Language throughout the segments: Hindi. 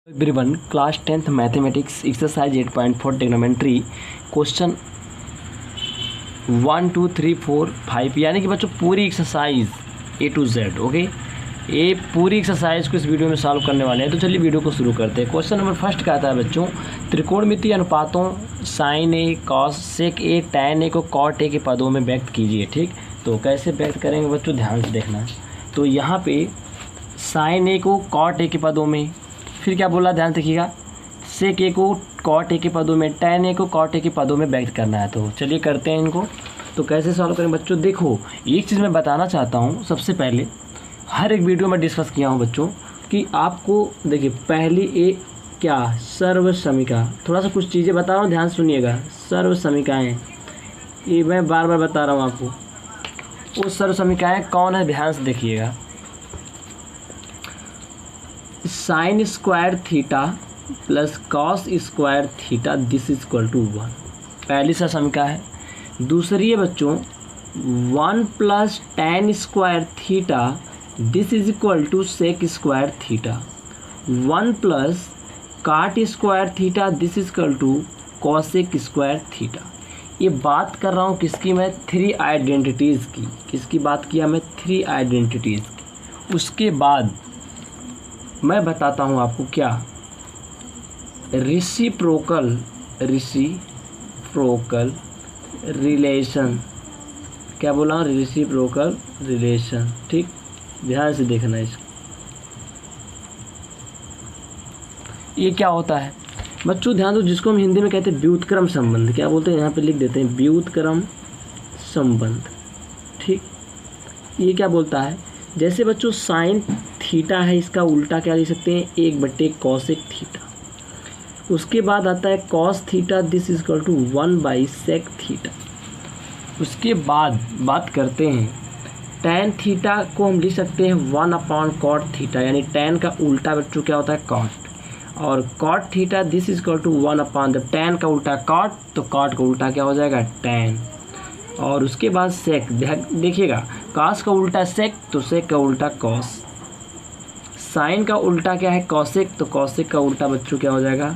Everyone, class 10th mathematics exercise 8.4 trigonometry question 1 2 3 4 5 यानी कि बच्चों पूरी exercise A to Z। Okay, ये पूरी एक्सरसाइज को इस वीडियो में सॉल्व करने वाले हैं। तो चलिए वीडियो को शुरू करते हैं। क्वेश्चन नंबर फर्स्ट क्या आता है बच्चों, त्रिकोणमितीय अनुपातों sign A cos sec A tan A को कॉट ए के पदों में व्यक्त कीजिए। ठीक, तो कैसे व्यक्त करेंगे बच्चों, ध्यान से देखना। तो यहाँ पे साइन ए को कॉट ए के पदों में, फिर क्या बोला ध्यान देखिएगा, सेक ए को कॉट ए के पदों में, टैन ए को कॉट ए के पदों में व्यक्त करना है। तो चलिए करते हैं इनको। तो कैसे सॉल्व करें बच्चों, देखो एक चीज़ मैं बताना चाहता हूँ। सबसे पहले हर एक वीडियो में डिस्कस किया हूँ बच्चों कि आपको देखिए पहली ए क्या सर्व समीका, थोड़ा सा कुछ चीज़ें बता रहा हूँ, ध्यान सुनिएगा। सर्व समीकाएँ ये मैं बार बार बता रहा हूँ आपको, वो सर्व समीकाएँ कौन है ध्यान से देखिएगा। Sine square theta plus cos square theta this is equal to 1, पहली सा समीका है। दूसरी है बच्चों 1 plus tan square theta this is equal to sec square theta, 1 plus cot square theta this is equal to cosec square theta. ये बात कर रहा हूँ किसकी, मैं 3 आइडेंटिटीज़ की। किसकी बात किया मैं, 3 आइडेंटिटीज़ की। उसके बाद मैं बताता हूँ आपको क्या, रेसिप्रोकल रिलेशन, क्या बोला, रेसिप्रोकल रिलेशन। ठीक, ध्यान से देखना इसको। ये क्या होता है बच्चों, ध्यान दो, जिसको हम हिंदी में कहते हैं व्युत्क्रम संबंध। क्या बोलते हैं, यहाँ पे लिख देते हैं व्युत्क्रम संबंध। ठीक, ये क्या बोलता है, जैसे बच्चों साइन थीटा है, इसका उल्टा क्या लिख सकते हैं, 1/cos कॉसेक थीटा। उसके बाद आता है cos theta this is equal to 1/sec theta. उसके बाद बात करते हैं टैन थीटा को हम लिख सकते हैं 1/cot थीटा, यानी टैन का उल्टा बच्चों क्या होता है, कॉट। और cot theta this is equal to 1/, जब टैन का उल्टा कॉट तो कॉट का उल्टा क्या हो जाएगा, टैन। और उसके बाद सेक, देखिएगा कॉस का उल्टा सेक तो सेक का उल्टा कॉस। साइन का उल्टा क्या है, कॉसेक, तो कॉसेक का उल्टा बच्चों क्या हो जाएगा,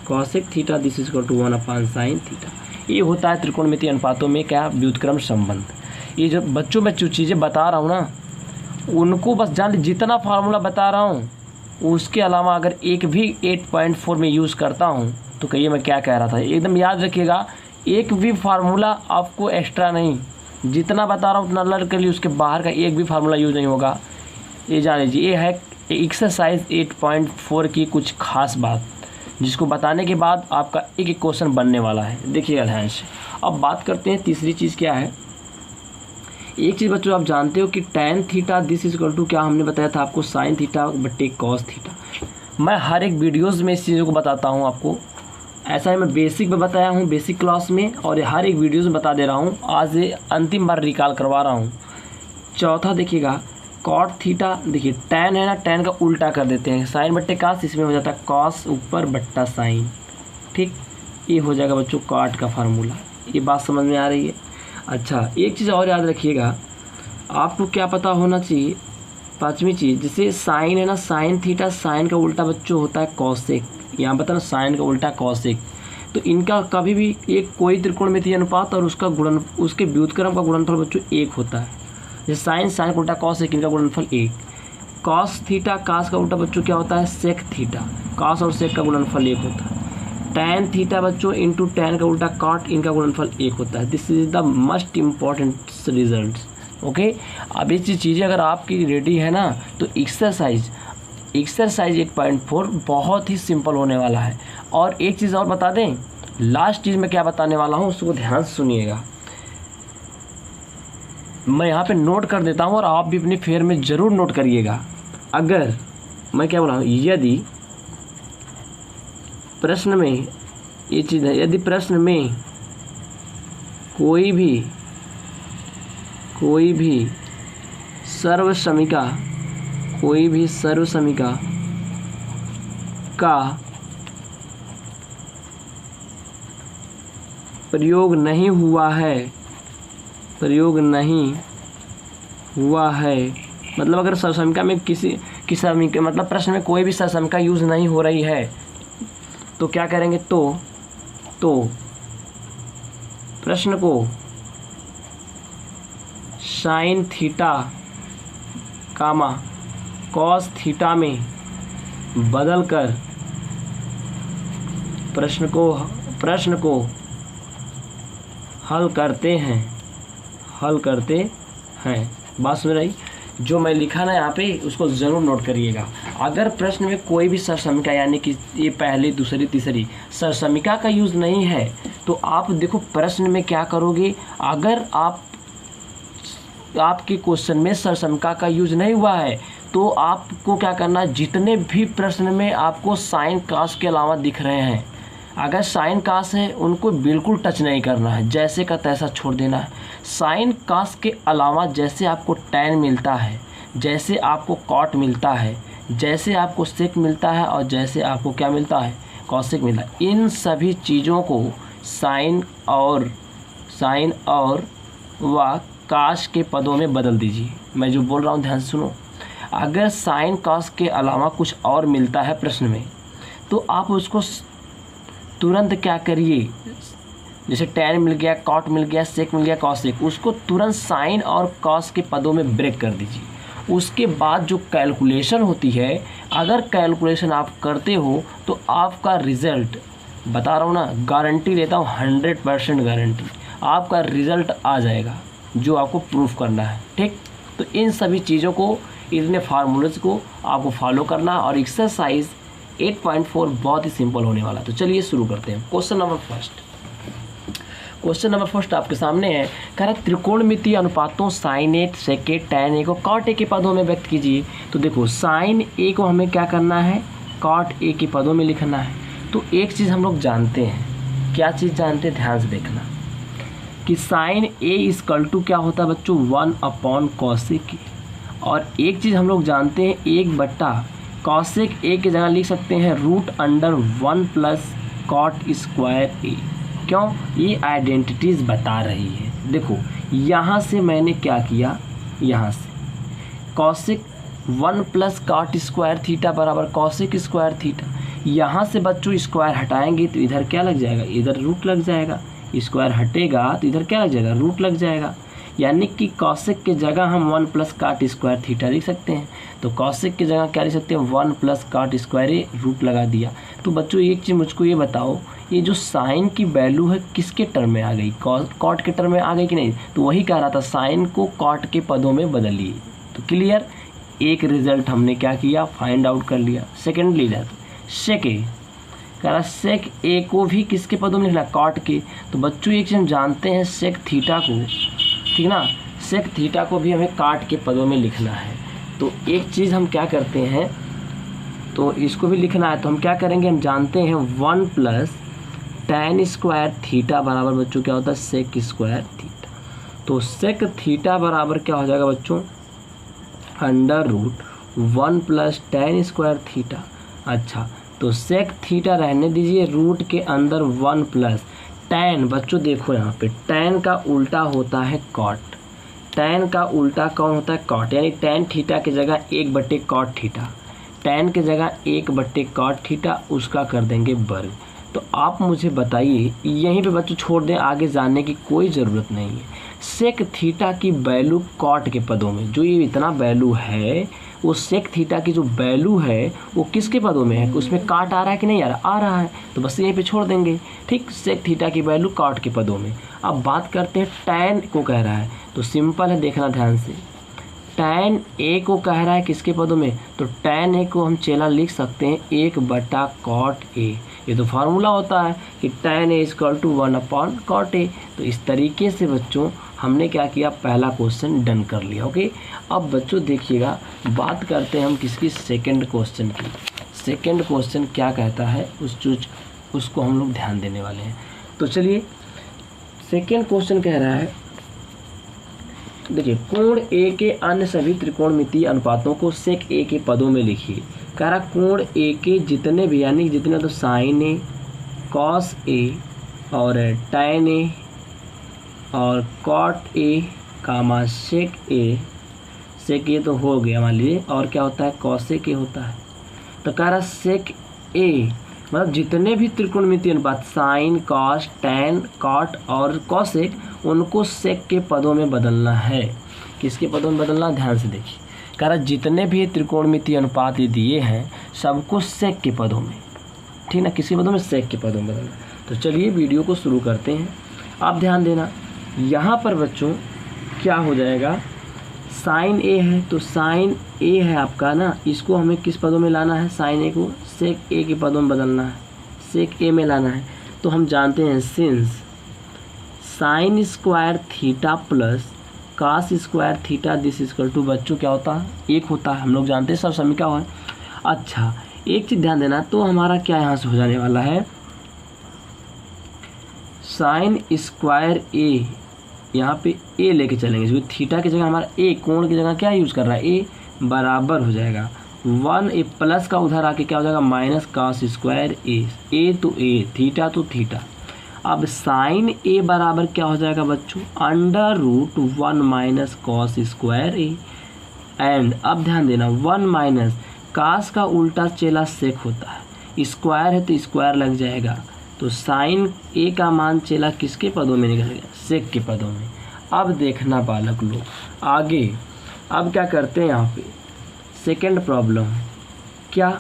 cosec theta this is equal to 1/sin theta. ये होता है त्रिकोणमितीय अनुपातों में क्या, व्युत्क्रम संबंध। ये जो बच्चों में जो चीज़ें बता रहा हूँ ना, उनको बस जान, जितना फार्मूला बता रहा हूँ उसके अलावा अगर एक भी 8.4 में यूज़ करता हूँ तो कहिए मैं क्या कह रहा था। एकदम याद रखिएगा, एक भी फार्मूला आपको एक्स्ट्रा नहीं, जितना बता रहा हूँ उतना लर्न कर लिए, उसके बाहर का एक भी फार्मूला यूज़ नहीं होगा। ये जान लीजिए, ये है एक्सरसाइज 8.4 की कुछ खास बात, जिसको बताने के बाद आपका एक एक क्वेश्चन बनने वाला है। देखिएगा ध्यान से। अब बात करते हैं तीसरी चीज़ क्या है। एक चीज़ बच्चों आप जानते हो कि tan theta this is equal to क्या हमने बताया था आपको, साइन थीटा बटे कॉस थीटा। मैं हर एक वीडियोज़ में इस चीज़ों को बताता हूँ आपको, ऐसा है मैं बेसिक में बताया हूँ बेसिक क्लास में, और हर एक वीडियोज़ में बता दे रहा हूँ। आज अंतिम बार रिकॉल करवा रहा हूँ। चौथा देखिएगा कॉट थीटा, देखिए टैन है ना, टैन का उल्टा कर देते हैं, साइन बट्टे कास, इसमें हो जाता है कॉस ऊपर बट्टा साइन। ठीक, ये हो जाएगा बच्चों कॉट का फार्मूला। ये बात समझ में आ रही है। अच्छा, एक चीज़ और याद रखिएगा, आपको क्या पता होना चाहिए, पांचवी चीज़, जैसे साइन है ना, साइन थीटा, साइन का उल्टा बच्चों होता है कॉसेक। यहाँ पता ना, साइन का उल्टा कॉसेक। तो इनका कभी भी एक कोई त्रिकोणमितीय अनुपात और उसका गुणन, उसके व्युत्क्रम का गुणनफल बच्चों 1 होता है। जैसे साइन का उल्टा कॉस एक, इनका गुणनफल 1। कॉस थीटा, कास का उल्टा बच्चों क्या होता है, सेक थीटा, कॉस और सेक का गुणनफल 1 होता है। टैन थीटा बच्चों इंटू टैन का उल्टा कॉट, इनका गुणनफल 1 होता है। This is the most important result. Okay, अब ये चीज़ें अगर आपकी रेडी है ना, तो एक्सरसाइज 8.4 बहुत ही सिंपल होने वाला है। और एक चीज़ और बता दें, लास्ट चीज़ मैं क्या बताने वाला हूँ उसको ध्यान से सुनिएगा। मैं यहाँ पे नोट कर देता हूँ और आप भी अपनी फेयर में ज़रूर नोट करिएगा। अगर मैं क्या बोला हूँ, यदि प्रश्न में ये चीज़ है, यदि प्रश्न में कोई भी सर्व समीका का प्रयोग नहीं हुआ है, मतलब अगर सर्व समीका में कि समीकरण मतलब प्रश्न में कोई भी सहसमीका यूज़ नहीं हो रही है तो क्या करेंगे, तो प्रश्न को साइन थीटा कामा कॉस थीटा में बदलकर प्रश्न को हल करते हैं। बात सुन रही, जो मैं लिखा ना यहाँ पे उसको ज़रूर नोट करिएगा। अगर प्रश्न में कोई भी सरसमिका यानी कि ये पहली दूसरी तीसरी सरसमिका का यूज़ नहीं है तो आप देखो प्रश्न में क्या करोगे। अगर आपके क्वेश्चन में सरसमिका का यूज़ नहीं हुआ है तो आपको क्या करना, जितने भी प्रश्न में आपको साइन कास के अलावा दिख रहे हैं, अगर साइन कास है उनको बिल्कुल टच नहीं करना है, जैसे का तैसा छोड़ देना है। साइन कास के अलावा जैसे आपको टैन मिलता है, जैसे आपको कॉट मिलता है, जैसे आपको सेक मिलता है और जैसे आपको क्या मिलता है, कॉसेक मिलता है, इन सभी चीज़ों को साइन और व काश के पदों में बदल दीजिए। मैं जो बोल रहा हूँ ध्यान से सुनो। अगर साइन कास के अलावा कुछ और मिलता है प्रश्न में तो आप उसको तुरंत क्या करिए, जैसे टैन मिल गया, कॉट मिल गया, सेक मिल गया, कॉसेक, उसको तुरंत साइन और कॉस के पदों में ब्रेक कर दीजिए। उसके बाद जो कैलकुलेशन होती है, अगर कैलकुलेशन आप करते हो तो आपका रिज़ल्ट, बता रहा हूँ ना, गारंटी देता हूँ 100% गारंटी, आपका रिज़ल्ट आ जाएगा जो आपको प्रूफ करना है। ठीक, तो इन सभी चीज़ों को, इतने फार्मूलेज को आपको फॉलो करना और एक्सरसाइज 8.4 बहुत ही सिंपल होने वाला। तो चलिए शुरू करते हैं। क्वेश्चन नंबर फर्स्ट आपके सामने है। कह रहा त्रिकोणमितीय अनुपातों sign A, sec A, tan A को कॉट ए के पदों में व्यक्त कीजिए। तो देखो साइन ए को हमें क्या करना है, कॉट ए के पदों में लिखना है। तो एक चीज़ हम लोग जानते हैं, क्या चीज़ जानते हैं, ध्यान से देखना कि साइन ए इक्वल टू क्या होता है बच्चों, 1/cosec ए। और एक चीज़ हम लोग जानते हैं, 1/cosec ए की जगह लिख सकते हैं √1 + cot स्क्वायर ए। क्यों, ये आइडेंटिटीज़ बता रही है। देखो यहाँ से मैंने क्या किया, यहाँ से cosec 1 + cot स्क्वायर थीटा बराबर cosec स्क्वायर थीटा। यहाँ से बच्चों स्क्वायर हटाएंगे तो इधर क्या लग जाएगा, इधर रूट लग जाएगा। स्क्वायर हटेगा तो इधर क्या लग जाएगा, रूट लग जाएगा। यानी कि कॉसेक के जगह हम 1 + cot स्क्वायर थीटा लिख सकते हैं। तो कॉसेक की जगह क्या लिख सकते हैं, 1 + cot स्क्वायर ए, रूट लगा दिया। तो बच्चों एक चीज़ मुझको ये बताओ, ये जो साइन की वैल्यू है किसके टर्म में आ गई, कॉट के टर्म में आ गई कि नहीं। तो वही कह रहा था, साइन को कॉट के पदों में बदलिए। तो क्लियर, एक रिजल्ट हमने क्या किया, फाइंड आउट कर लिया। सेकेंडली सेक ए, कह रहा सेक ए को भी किसके पदों में लिखना, कॉट के। तो बच्चों एक चीज़ हम जानते हैं, सेक थीटा को, ठीक ना, सेक थीटा को भी हमें काट के पदों में लिखना है। तो एक चीज़ हम क्या करते हैं, तो इसको भी लिखना है तो हम क्या करेंगे, हम जानते हैं 1 + tan स्क्वायर थीटा बराबर बच्चों क्या होता है, सेक स्क्वायर थीटा। तो सेक थीटा बराबर क्या हो जाएगा बच्चों, √1 + tan स्क्वायर थीटा। अच्छा, तो सेक थीटा रहने दीजिए, रूट के अंदर 1 + tan। बच्चों देखो यहाँ पे tan का उल्टा होता है कॉट, tan का उल्टा कौन होता है, कॉट। यानी tan थीटा की जगह 1/cot थीटा, tan की जगह 1/cot थीटा, उसका कर देंगे वर्ग। तो आप मुझे बताइए, यहीं पे बच्चों छोड़ दें, आगे जानने की कोई ज़रूरत नहीं है। सेक थीटा की वैल्यू कॉट के पदों में, जो ये इतना वैल्यू है, वो सेक थीटा की जो वैल्यू है वो किसके पदों में है, उसमें काट आ रहा है कि नहीं आ रहा है। तो बस यहीं पे छोड़ देंगे। ठीक, सेक थीटा की वैल्यू काट के पदों में। अब बात करते हैं टैन को कह रहा है, तो सिंपल है, देखना ध्यान से। टैन ए को कह रहा है किसके पदों में, तो टैन ए को हम चेला लिख सकते हैं 1/cot ए। ये तो फार्मूला होता है कि tan A = 1/cot A। तो इस तरीके से बच्चों हमने क्या किया, पहला क्वेश्चन डन कर लिया। ओके, अब बच्चों देखिएगा, बात करते हैं हम किसकी, सेकंड क्वेश्चन की। सेकंड क्वेश्चन क्या कहता है उसको हम लोग ध्यान देने वाले हैं। तो चलिए, सेकंड क्वेश्चन कह रहा है, देखिए, कोण ए के अन्य सभी त्रिकोणमितीय अनुपातों को सेक ए के पदों में लिखिए। कह रहा कोण ए के जितने भी, यानी जितने, तो साइन ए, कॉस ए और टैन ए और कॉट ए, कामा सेक सेक ए तो हो गया मान लीजिए, और क्या होता है कॉसेक ए होता है। तो कह रहा सेक ए मतलब जितने भी त्रिकोणमितीय अनुपात साइन कॉस टैन कॉट और कॉसेक उनको सेक के पदों में बदलना है। किसके पदों में बदलना, ध्यान से देखिए। कह रहा जितने भी त्रिकोणमितीय अनुपात ये दिए हैं सबको सेक के पदों में, ठीक ना, किसी पदों में सेक के पदों में बदलना। तो चलिए वीडियो को शुरू करते हैं। आप ध्यान देना यहाँ पर बच्चों क्या हो जाएगा, साइन ए है तो साइन ए है आपका ना, इसको हमें किस पदों में लाना है, साइन ए को सेक ए के पदों में बदलना है, सेक ए में लाना है। तो हम जानते हैं since sine square theta plus cos square theta this equal to बच्चों क्या होता है, एक होता है। हम लोग जानते हैं सब समय क्या हुआ है। अच्छा एक चीज़ ध्यान देना, तो हमारा क्या यहाँ से हो जाने वाला है, साइन स्क्वायर ए, यहाँ पे ए लेके चलेंगे क्योंकि थीटा की जगह हमारा ए, कोण की जगह क्या यूज़ कर रहा है, ए बराबर हो जाएगा 1, ए प्लस का उधर आके क्या हो जाएगा माइनस कास स्क्वायर ए तो ए, थीटा तो थीटा। अब साइन ए बराबर क्या हो जाएगा बच्चों, under root 1 minus cos square A. And अब ध्यान देना 1 माइनस कास का उल्टा चेला सेक होता है, स्क्वायर है तो स्क्वायर लग जाएगा, तो साइन ए का मान चेला किसके पदों में निकलेगा, सेक के पदों में। अब देखना बालक लोग आगे, अब क्या करते हैं यहाँ पे सेकेंड प्रॉब्लम, क्या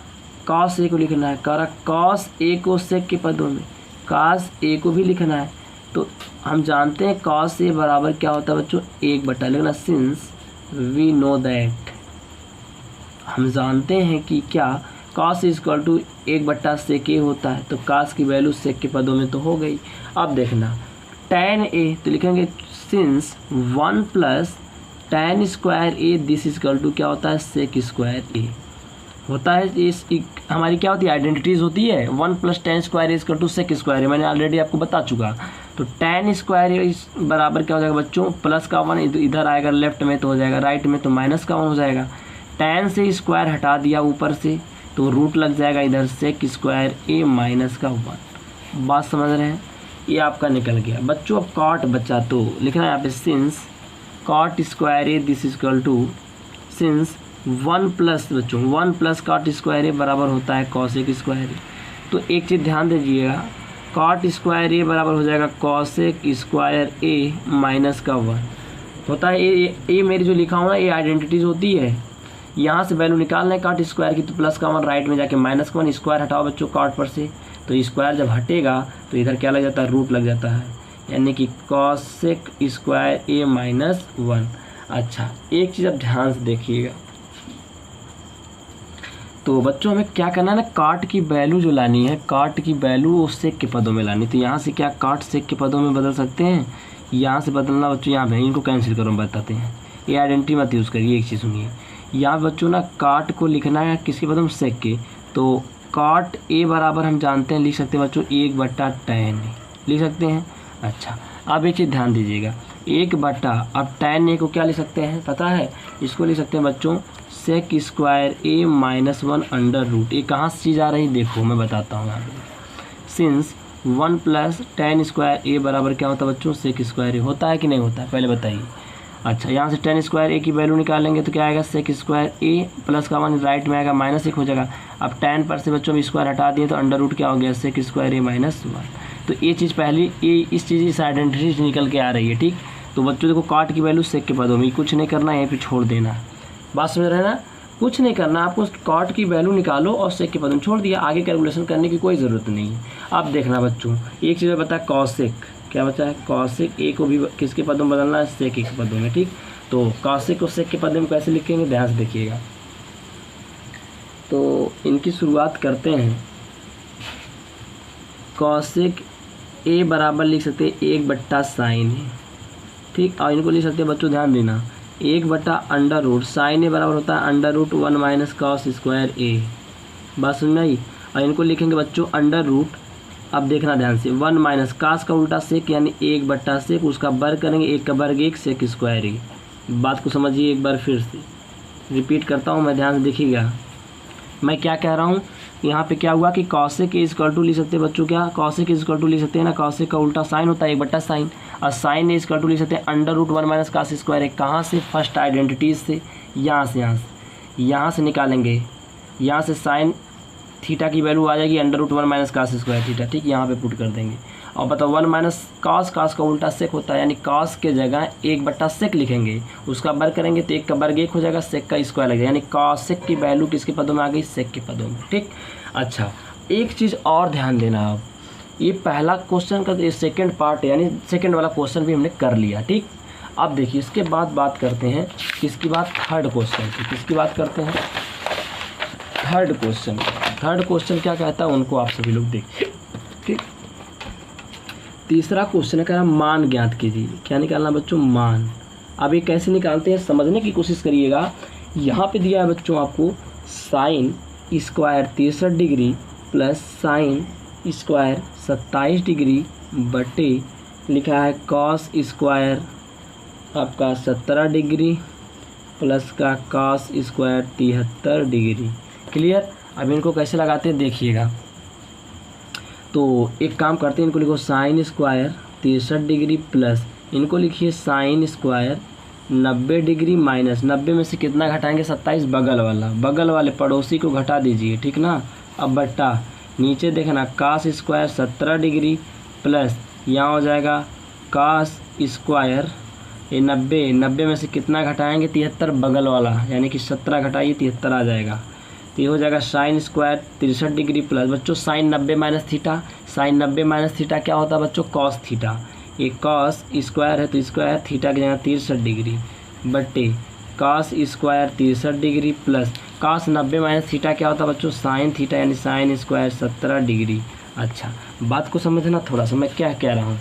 कॉस ए को लिखना है, कह रहा कॉस ए को सेक के पदों में, कॉस ए को भी लिखना है। तो हम जानते हैं कॉस ए बराबर क्या होता है बच्चों, 1/, लिखना सिंस वी नो दैट, हम जानते हैं कि क्या कॉस इक्वल टू 1/, सेक ए होता है, तो कॉस की वैल्यू सेक के पदों में तो हो गई। अब देखना टैन ए, तो लिखेंगे since 1 plus tan square A this equal to क्या होता है, सेक स्क्वायर ए होता है। इस हमारी क्या होती है आइडेंटिटीज़ होती है, 1 plus tan square A equal to sec square A, मैंने ऑलरेडी आपको बता चुका। तो टैन स्क्वायर ए बराबर क्या हो जाएगा बच्चों, प्लस का 1 इधर आएगा लेफ्ट में तो हो जाएगा, राइट में तो माइनस का 1 हो जाएगा। टैन से स्क्वायर हटा दिया ऊपर से तो रूट लग जाएगा इधर, सेक स्क्वायर ए माइनस का 1। बात समझ रहे हैं, ये आपका निकल गया बच्चों। अब कॉट बचा तो लिखना है यहाँ पे since cot square A this equal to since 1 plus बच्चों 1 प्लस कॉट स्क्वायर ए बराबर होता है कॉसेक स्क्वायर ए। तो एक चीज़ ध्यान दीजिएगा, कॉट स्क्वायर ए बराबर हो जाएगा कॉसेक स्क्वायर ए माइनस का 1 होता है। ये मेरी जो लिखा हुआ है ये आइडेंटिटीज़ होती है, यहाँ से वैल्यू निकालना है कॉट स्क्वायर की, तो प्लस का 1 राइट में जाके माइनस का 1, स्क्वायर हटाओ बच्चों कॉट पर से, तो स्क्वायर जब हटेगा तो इधर क्या लग जाता है, रूट लग जाता है, यानी कि कॉसेक स्क्वायर ए माइनस 1। अच्छा एक चीज़ अब ध्यान से देखिएगा, तो बच्चों हमें क्या करना है ना, काट की वैल्यू जो लानी है, काट की वैल्यू वो सेक के पदों में लानी। तो यहाँ से क्या काट सेक के पदों में बदल सकते हैं, यहाँ से बदलना बच्चों, यहाँ पे इनको कैंसिल करो बताते हैं, ये आइडेंटिटी मत यूज़ करिए। एक चीज़ सुनिए, यहाँ बच्चों ना काट को लिखना है किसके पदों में, सेक के। तो काट ए बराबर हम जानते हैं लिख सकते हैं बच्चों 1/, टैन लिख सकते हैं। अच्छा अब एक चीज़ ध्यान दीजिएगा, 1/, अब टैन ए को क्या लिख सकते हैं पता है, इसको लिख सकते हैं बच्चों सेक स्क्वायर ए माइनस 1 अंडर रूट। ये कहाँ से चीज़ आ रही देखो मैं बताता हूँ यहाँ पे, सिंस 1 प्लस टैन स्क्वायर ए बराबर क्या होता है बच्चों, सेक स्क्वायर ए होता है कि नहीं होता है, पहले बताइए। अच्छा यहाँ से टैन स्क्वायर ए की वैल्यू निकालेंगे तो क्या आएगा, सेक स्क्वायर ए प्लस का 1 राइट में आएगा माइनस 1 हो जाएगा। अब टैन पर से बच्चों में स्क्वायर हटा दिए तो अंडर रूट क्या हो गया, सेक स्क्वायर ए माइनस 1। तो ये चीज़ पहली ये इस चीज़ इस आइडेंटिटी से निकल के आ रही है, ठीक। तो बच्चों देखो काट की वैल्यू सेक के पदों में, कुछ नहीं करना यहीं पे छोड़ देना, बात समझ रहे हैं ना, कुछ नहीं करना, आपको काट की वैल्यू निकालो और सेक के पदों में छोड़ दिया, आगे कैलकुलेशन करने की कोई ज़रूरत नहीं है। अब देखना बच्चों एक चीज़ बता, कॉसेक क्या बचा है, कॉसेक ए को भी किसके पदों में बदलना है, सेक के पदों में, ठीक। तो कॉसेक को सेक के पदों में कैसे लिखेंगे ध्यान से देखिएगा। तो इनकी शुरुआत करते हैं, कॉसेक ए बराबर लिख सकते हैं 1/, साइन है, ठीक। और इनको लिख सकते हैं बच्चों ध्यान देना 1/, अंडर रूट, साइन ए बराबर होता है under root 1 minus cos square A, बात समझ में आई। और इनको लिखेंगे बच्चों अंडर रूट, अब देखना ध्यान से 1 माइनस कास का उल्टा सेक यानी 1/, सेक उसका वर्ग करेंगे, 1 का वर्ग 1 सेक स्क्वायर ए। बात को समझिए एक बार फिर से रिपीट करता हूँ मैं, ध्यान से देखिएगा मैं क्या कह रहा हूँ। यहाँ पे क्या हुआ कि कॉसेक ए इक्वल टू लिख सकते हैं बच्चों, क्या कॉसेक इक्वल टू लिख सकते हैं ना, कॉसेक का उल्टा साइन होता है 1/, साइन, और साइन ए इक्वल टू लिख सकते हैं under root 1 minus cos square A. कहाँ से, फर्स्ट आइडेंटिटीज से, यहाँ से निकालेंगे, यहाँ से साइन थीटा की वैल्यू आ जाएगी √1 माइनस कास स्क्वायर थीटा, ठीक, यहाँ पे पुट कर देंगे। और बताओ 1 माइनस कास का उल्टा सेक होता है, यानी कास के जगह 1/सेक लिखेंगे, उसका वर्ग करेंगे तो 1 का वर्ग 1 हो जाएगा, सेक का स्क्वायर लगेगा, यानी कास सेक की वैल्यू किसके पदों में आ गई, सेक के पदों में, ठीक। अच्छा, एक चीज़ और ध्यान देना, आप ये पहला क्वेश्चन का ये सेकेंड पार्ट यानी सेकेंड वाला क्वेश्चन भी हमने कर लिया, ठीक। अब देखिए इसके बाद बात करते हैं किसकी बात, थर्ड क्वेश्चन की। किसकी बात करते हैं, थर्ड क्वेश्चन। थर्ड क्वेश्चन क्या कहता है उनको आप सभी लोग देखिए, ठीक। तीसरा क्वेश्चन कह रहा है मान ज्ञात कीजिए। क्या निकालना बच्चों, मान। अब ये कैसे निकालते हैं समझने की कोशिश करिएगा। यहाँ पे दिया है बच्चों आपको sign square 63 degree plus sine square 27 degree बटे लिखा है कॉस स्क्वायर आपका 17 डिग्री प्लस का कॉस स्क्वायर 73 डिग्री। क्लियर। अब इनको कैसे लगाते हैं देखिएगा। तो एक काम करते हैं, इनको लिखो साइन स्क्वायर 63 डिग्री प्लस इनको लिखिए साइन स्क्वायर 90 डिग्री माइनस 90 में से कितना घटाएंगे 27, बगल वाले पड़ोसी को घटा दीजिए, ठीक ना। अब बट्टा नीचे देखना कास स्क्वायर 17 डिग्री प्लस यहाँ हो जाएगा कास स्क्वायर ये 90 में से कितना घटाएंगे 73, बगल वाला यानी कि 17 घटाइए 73 आ जाएगा। तो ये हो जाएगा साइन स्क्वायर 63 डिग्री प्लस बच्चों sine 90 minus theta, sine 90 minus theta क्या होता है बच्चों कॉस थीटा। ये कॉस स्क्वायर है तो स्क्वायर थीटा की जगह 63 डिग्री बट्टे cos square 63 degree plus cos 90 minus theta क्या होता है बच्चों साइन थीटा यानी साइन स्क्वायर 17 डिग्री। अच्छा बात को समझना थोड़ा सा, मैं क्या कह रहा हूँ।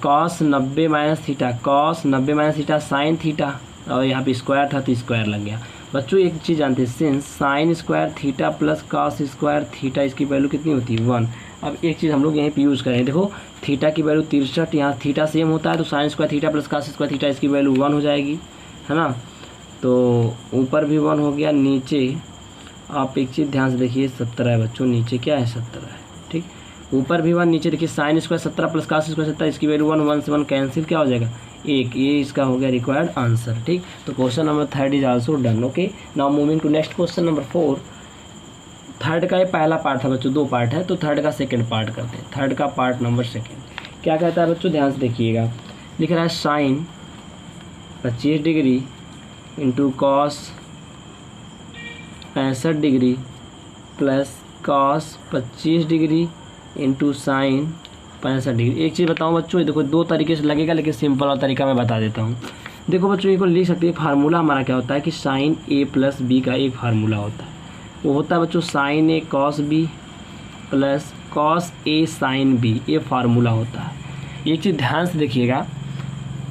Cos 90 minus theta, cos 90 minus theta sine theta और यहाँ पे स्क्वायर था तो स्क्वायर लग गया। बच्चों एक चीज़ जानते हैं, since sine square theta plus cos square theta इसकी वैल्यू कितनी होती है 1। अब एक चीज़ हम लोग यहीं पे यूज़ करें, देखो थीटा की वैल्यू 63, यहाँ थीटा सेम होता है तो sign square theta plus cos square theta इसकी वैल्यू 1 हो जाएगी, है ना। तो ऊपर भी 1 हो गया, नीचे आप एक चीज़ ध्यान से देखिए 17 है बच्चों, नीचे क्या है 17 है, ठीक। ऊपर भी 1, नीचे देखिए sine square 17 plus cos square 17 इसकी वैल्यू 1 से 1 कैंसिल क्या हो जाएगा 1, ये इसका हो गया रिक्वायर्ड आंसर, ठीक। तो question number 3 is also done. Okay, now moving to next question number 4। Third का ये पहला पार्ट था बच्चों, 2 पार्ट है तो थर्ड का सेकंड पार्ट करते हैं। थर्ड का पार्ट नंबर सेकंड क्या कहता है बच्चों, ध्यान से देखिएगा। लिख रहा है sine 25 degree into cos 65 degree plus cos 25 degree into sine 65 degree. एक चीज़ बताऊँ बच्चों, देखो 2 तरीके से लगेगा लेकिन सिंपल और तरीका मैं बता देता हूँ। देखो बच्चों इनको लिख सकते हैं, फार्मूला हमारा क्या होता है कि साइन ए प्लस बी का एक फार्मूला होता है, वो होता है बच्चों sign A cos B plus cos A sine B, ये फार्मूला होता है। एक चीज़ ध्यान से देखिएगा,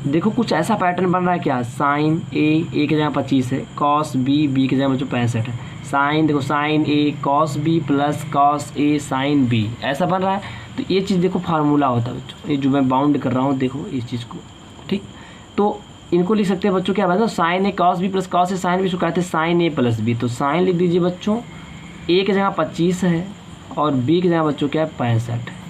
देखो कुछ ऐसा पैटर्न बन रहा है क्या, साइन ए की जगह 25 है, कॉस बी की जगह बच्चों 65 है, साइन देखो sign A cos B plus cos A sine B ऐसा बन रहा है। तो ये चीज़ देखो फार्मूला होता है बच्चों, ये जो मैं बाउंड कर रहा हूँ देखो इस चीज़ को, ठीक। तो इनको लिख सकते हैं बच्चों क्या बता, sign A cos B plus cos A sine B, इसको कहते हैं साइन ए प्लस बी। तो साइन लिख दीजिए बच्चों, ए की जगह 25 है और बी की जगह बच्चों क्या है 65 है।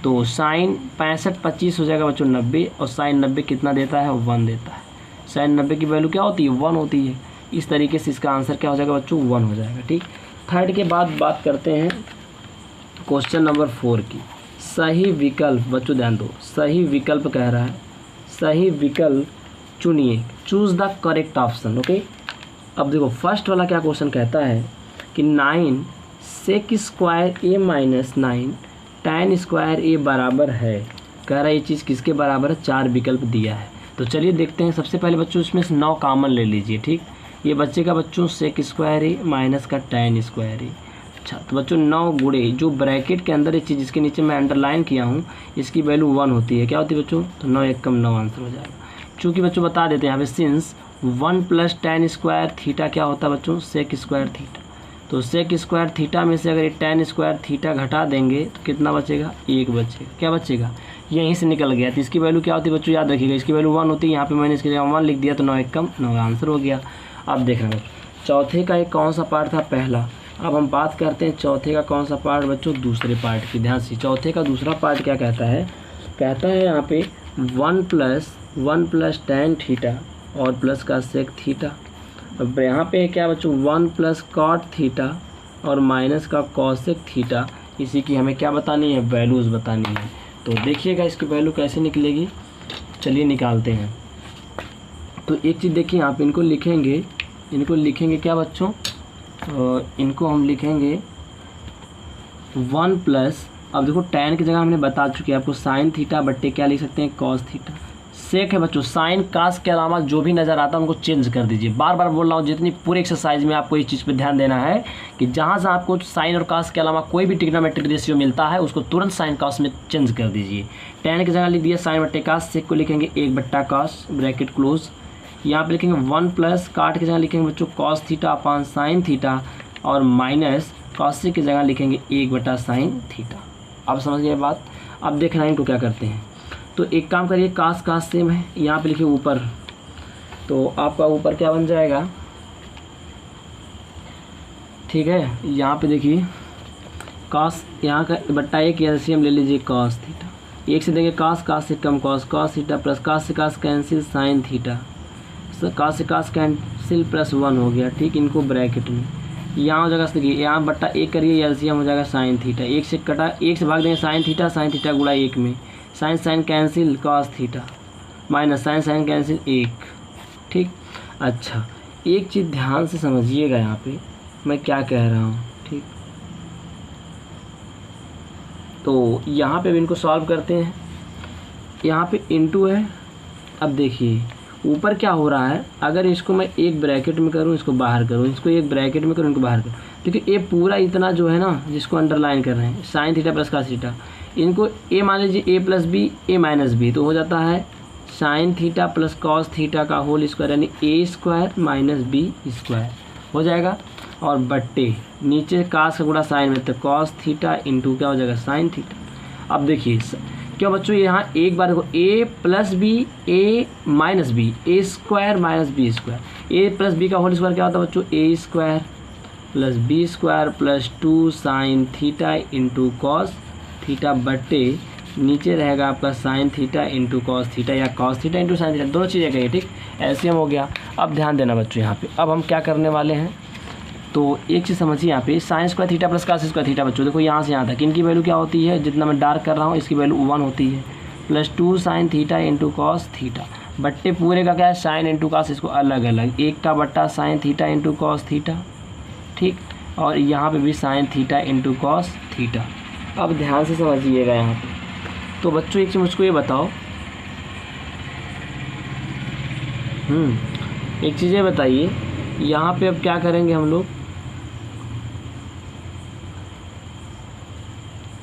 तो साइन 65 25 हो जाएगा बच्चों 90 और साइन 90 कितना देता है 1 देता है। साइन 90 की वैल्यू क्या होती है 1 होती है। इस तरीके से इसका आंसर क्या हो जाएगा बच्चों 1 हो जाएगा, ठीक। थर्ड के बाद बात करते हैं क्वेश्चन नंबर 4 की। सही विकल्प बच्चों ध्यान दो, सही विकल्प कह रहा है, सही विकल्प चुनिए, choose the correct option. Okay, अब देखो फर्स्ट वाला क्या क्वेश्चन कहता है कि 9 सेक स्क्वायर ए माइनस 9 tan स्क्वायर ए बराबर है। कह रहा है ये चीज़ किसके बराबर है, 4 विकल्प दिया है। तो चलिए देखते हैं। सबसे पहले बच्चों इसमें से 9 कॉमन ले लीजिए, ठीक। ये बच्चे का बच्चों सेक स्क्वायर ए माइनस का tan स्क्वायर ए। अच्छा तो बच्चों 9 गुणे जो ब्रैकेट के अंदर ये चीज़ जिसके नीचे मैं अंडरलाइन किया हूँ इसकी वैल्यू 1 होती है। क्या होती है बच्चों, तो 9 1 9 आंसर हो जाएगा। चूँकि बच्चों बता देते हैं यहाँ पे since 1 plus tan square theta क्या होता है बच्चों सेक स्क्वायर थीटा। तो सेक स्क्वायर थीटा में से अगर ये tan स्क्वायर थीटा घटा देंगे तो कितना बचेगा 1 बचेगा। क्या बचेगा, यहीं से निकल गया। तो इसकी वैल्यू क्या होती है बच्चों, याद रखिएगा इसकी वैल्यू 1 होती है। यहाँ पे मैंने इसकी जगह 1 लिख दिया तो 9 1 9 आंसर हो गया। अब देखना चौथे का एक कौन सा पार्ट था, पहला। अब हम बात करते हैं चौथे का कौन सा पार्ट बच्चों, दूसरे पार्ट की। ध्यान से चौथे का दूसरा पार्ट क्या कहता है, कहता है यहाँ पे 1 प्लस tan थीटा और प्लस का सेक थीटा अब यहाँ पे क्या बच्चों 1 प्लस कॉट थीटा और माइनस का कॉसेक थीटा, इसी की हमें क्या बतानी है, वैल्यूज़ बतानी है। तो देखिएगा इसकी वैल्यू कैसे निकलेगी, चलिए निकालते हैं। तो एक चीज़ देखिए, आप इनको लिखेंगे क्या बच्चों, इनको हम लिखेंगे 1 प्लस, अब देखो tan की जगह हमने बता चुके हैं आपको साइन थीटा बट्टे क्या लिख सकते हैं, कॉस थीटा। सेक है बच्चों, साइन कास के अलावा जो भी नज़र आता है उनको चेंज कर दीजिए। बार बार बोल रहा हूँ, जितनी पूरी एक्सरसाइज में आपको इस चीज़ पे ध्यान देना है कि जहाँ से आपको साइन और कास के अलावा कोई भी ट्रिग्नोमेट्रिक रेशियो मिलता है उसको तुरंत साइन कास में चेंज कर दीजिए। tan की जगह लिख दिया साइन बट्टे कास, सेक को लिखेंगे 1 बट्टा कास ब्रैकेट क्लोज। यहाँ पे लिखेंगे 1 प्लस काट की जगह लिखेंगे बच्चों कॉस थीटा अपान साइन थीटा और माइनस कॉसेक की जगह लिखेंगे 1 बटा साइन थीटा। अब समझ गए बात। अब देखना है इनको क्या करते हैं। तो एक काम करिए, कास कास सेम है, यहाँ पे लिखिए ऊपर, तो आपका ऊपर क्या बन जाएगा, ठीक है। यहाँ पे देखिए कास, यहाँ का बट्टा 1 एलसीएम ले लीजिए कॉस थीटा, 1 से देंगे कास, कास से कम cos, cos theta plus cos से cos cancel sine theta, cos से कास कैंसिल प्लस 1 हो गया, ठीक। इनको ब्रैकेट में यहाँ जगह से देखिए, यहाँ बट्टा 1 करिए एलसीएम हो जाएगा साइन थीटा, 1 से कटा, 1 से भाग देंगे साइन थीटा गुणा 1 में, sine sine cancel cos theta minus sine sine cancel 1, ठीक। अच्छा एक चीज़ ध्यान से समझिएगा यहाँ पे मैं क्या कह रहा हूँ, ठीक। तो यहाँ पे भी इनको सॉल्व करते हैं, यहाँ पे इनटू है। अब देखिए ऊपर क्या हो रहा है, अगर इसको मैं एक ब्रैकेट में करूँ, इसको बाहर करूँ, इसको एक ब्रैकेट में करूँ, इनको बाहर करूँ, देखिए ये पूरा इतना जो है ना, जिसको अंडरलाइन कर रहे हैं sine theta plus cos theta, इनको ए मान लीजिए A plus B A minus B, तो हो जाता है sine theta plus cos theta का होल स्क्वायर, यानी A square minus B square हो जाएगा। और बट्टे नीचे कास का गुणा साइन में, तो कॉस थीटा इंटू क्या हो जाएगा साइन थीटा। अब देखिए क्यों बच्चों, यहाँ एक बार देखो A plus B A minus B, A square minus B square, A plus B का होल स्क्वायर क्या होता है बच्चों, A square plus B square plus 2 sine theta into cos theta बट्टे नीचे रहेगा आपका sine theta into cos theta या cos theta into sine theta, दोनों चीज़ें कहिए, ठीक। एलसीएम हो गया। अब ध्यान देना बच्चों, यहाँ पे अब हम क्या करने वाले हैं, तो एक चीज़ समझिए, यहाँ पे sine square theta plus cos square theta बच्चों, देखो यहाँ से यहाँ तक इनकी वैल्यू क्या होती है, जितना मैं डार्क कर रहा हूँ इसकी वैल्यू 1 होती है, plus 2 sine theta into cos theta बट्टे पूरे का क्या है साइन इंटू कास, इसको अलग अलग 1 का बट्टा sign theta into cos theta, ठीक। और यहाँ पे भी sign theta into cos theta. अब ध्यान से समझिएगा यहाँ पे। तो बच्चों एक चीज़ मुझको ये बताओ, एक चीज़ ये बताइए, यहाँ पे अब क्या करेंगे हम लोग,